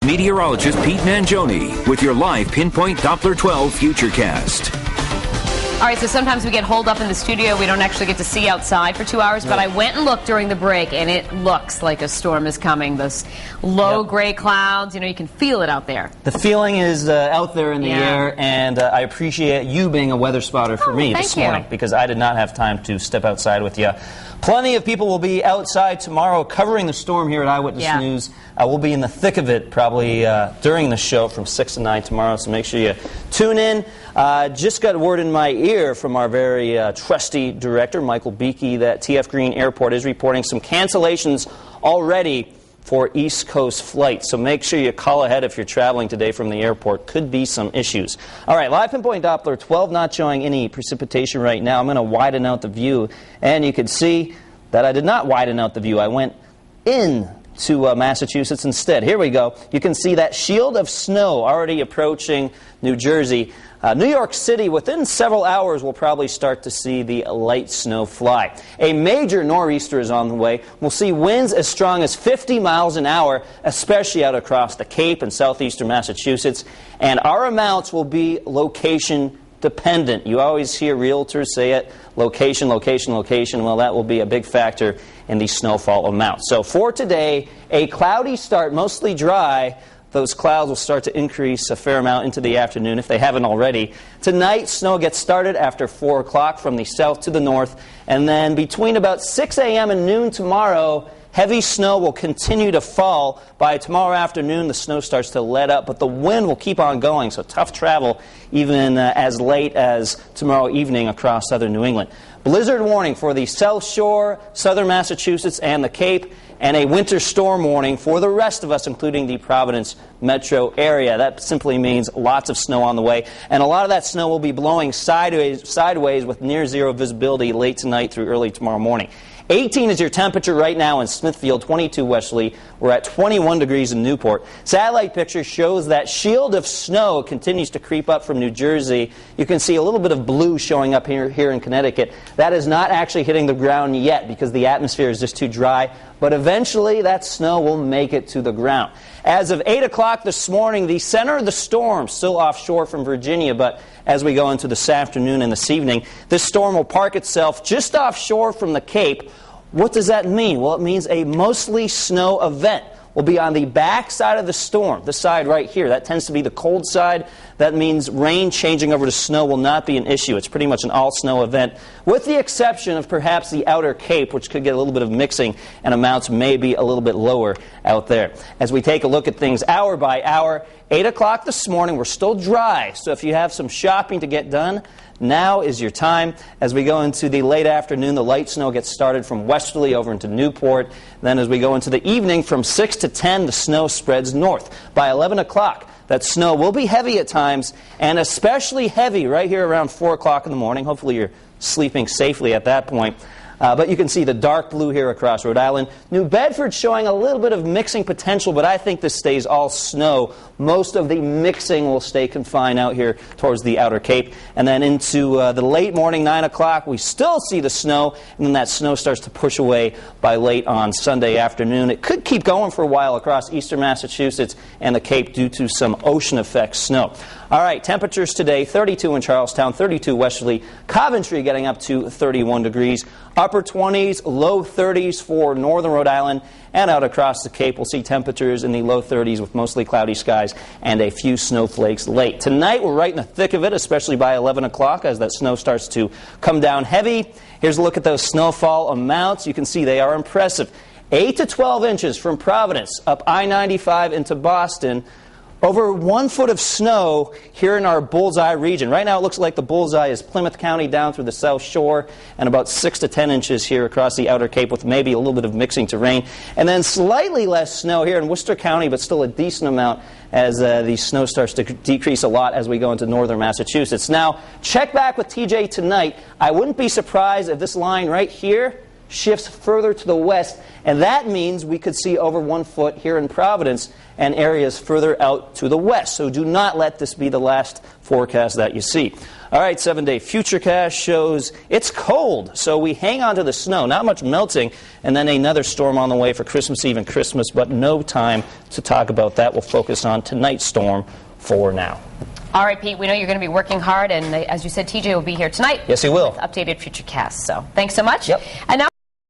Meteorologist Pete Mangione with your live Pinpoint Doppler 12 Futurecast. All right, so sometimes we get holed up in the studio. We don't actually get to see outside for 2 hours, but I went and looked during the break, and it looks like a storm is coming. Those low gray clouds, you know, you can feel it out there. The feeling is out there in the air, and I appreciate you being a weather spotter for me this morning, because I did not have time to step outside with you. Plenty of people will be outside tomorrow covering the storm here at Eyewitness News. We'll be in the thick of it probably during the show from 6 to 9 tomorrow, so make sure you tune in. Just got word in my ear from our very trusty director, Michael Beakey, that TF Green Airport is reporting some cancellations already for East Coast flights. So make sure you call ahead if you're traveling today from the airport. Could be some issues. All right, live Pinpoint Doppler 12 not showing any precipitation right now. I'm going to widen out the view, and you can see that I did not widen out the view. I went in to Massachusetts instead. Here we go. You can see that shield of snow already approaching New Jersey. New York City, within several hours, will probably start to see the light snow fly. A major nor'easter is on the way. We'll see winds as strong as 50 miles an hour, especially out across the Cape and southeastern Massachusetts. And our amounts will be location dependent. You always hear realtors say it, location, location, location. Well, that will be a big factor in the snowfall amount. So for today, a cloudy start, mostly dry. Those clouds will start to increase a fair amount into the afternoon if they haven't already. Tonight, snow gets started after 4 o'clock from the south to the north. And then between about 6 a.m. and noon tomorrow, heavy snow will continue to fall. By tomorrow afternoon, the snow starts to let up, but the wind will keep on going, so tough travel even as late as tomorrow evening across southern New England. Blizzard warning for the South Shore, southern Massachusetts, and the Cape, and a winter storm warning for the rest of us, including the Providence metro area. That simply means lots of snow on the way, and a lot of that snow will be blowing sideways with near zero visibility late tonight through early tomorrow morning. 18 is your temperature right now in Smithfield, 22 Westerly. We're at 21 degrees in Newport. Satellite picture shows that shield of snow continues to creep up from New Jersey. You can see a little bit of blue showing up here in Connecticut. That is not actually hitting the ground yet because the atmosphere is just too dry, but eventually that snow will make it to the ground. As of 8 o'clock this morning, the center of the storm still offshore from Virginia, but as we go into this afternoon and this evening, this storm will park itself just offshore from the Cape. What does that mean? Well, it means a mostly snow event will be on the back side of the storm, the side right here. That tends to be the cold side. That means rain changing over to snow will not be an issue. It's pretty much an all-snow event, with the exception of perhaps the outer Cape, which could get a little bit of mixing, and amounts may be a little bit lower out there. As we take a look at things hour by hour, 8 o'clock this morning, we're still dry, so if you have some shopping to get done, now is your time. As we go into the late afternoon, the light snow gets started from Westerly over into Newport. Then as we go into the evening, from 6 to 10, the snow spreads north. By 11 o'clock, that snow will be heavy at times, and especially heavy right here around 4 o'clock in the morning. Hopefully you're sleeping safely at that point. But you can see the dark blue here across Rhode Island. New Bedford showing a little bit of mixing potential, but I think this stays all snow. Most of the mixing will stay confined out here towards the outer Cape. And then into the late morning, 9 o'clock, we still see the snow, and then that snow starts to push away by late on Sunday afternoon. It could keep going for a while across eastern Massachusetts and the Cape due to some ocean effect snow. All right, temperatures today, 32 in Charlestown, 32 Westerly, Coventry getting up to 31 degrees, upper 20s, low 30s for northern Rhode Island, and out across the Cape we'll see temperatures in the low 30s with mostly cloudy skies and a few snowflakes late. Tonight we're right in the thick of it, especially by 11 o'clock as that snow starts to come down heavy. Here's a look at those snowfall amounts. You can see they are impressive. 8 to 12 inches from Providence up I-95 into Boston. Over 1 foot of snow here in our bullseye region. Right now it looks like the bullseye is Plymouth County down through the South Shore, and about 6 to 10 inches here across the outer Cape with maybe a little bit of mixing terrain. And then slightly less snow here in Worcester County, but still a decent amount as the snow starts to decrease a lot as we go into northern Massachusetts. Now, check back with TJ tonight. I wouldn't be surprised if this line right here shifts further to the west, and that means we could see over 1 foot here in Providence and areas further out to the west. So do not let this be the last forecast that you see. All right, 7-day Futurecast shows it's cold, so we hang on to the snow. Not much melting, and then another storm on the way for Christmas Eve and Christmas, but no time to talk about that. We'll focus on tonight's storm for now. All right, Pete, we know you're going to be working hard, and as you said, TJ will be here tonight. Yes, he will. With updated Futurecast. So thanks so much. Yep. And now